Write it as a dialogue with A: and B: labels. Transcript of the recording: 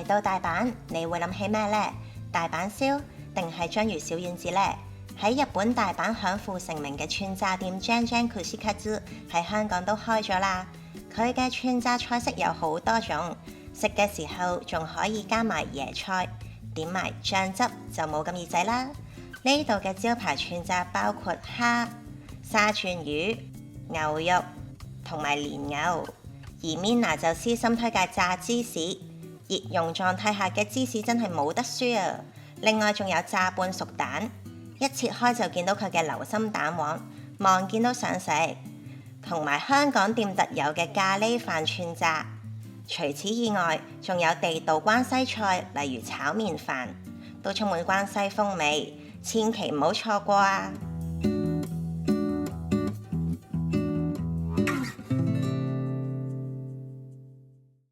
A: 提到大阪，你會諗起咩呢？大阪燒定係章魚小丸子呢？喺日本大阪享負盛名嘅串炸店 Jang Kushikatsu 喺香港都開咗啦。佢嘅串炸菜式有好多種，食嘅時候仲可以加埋椰菜，點埋醬汁就冇咁易仔啦。呢度嘅招牌串炸包括蝦、沙串魚、牛肉同埋蓮藕，而 Minna 就私心推介炸芝士，熱熔狀態下嘅芝士真係冇得輸啊！另外仲有炸半熟蛋，一切開就見到佢嘅流心蛋黃，望見都想食。同埋香港店特有嘅咖喱飯串炸。除此以外，仲有地道關西菜，例如炒麵飯，都充滿關西風味，千祈唔好錯過啊！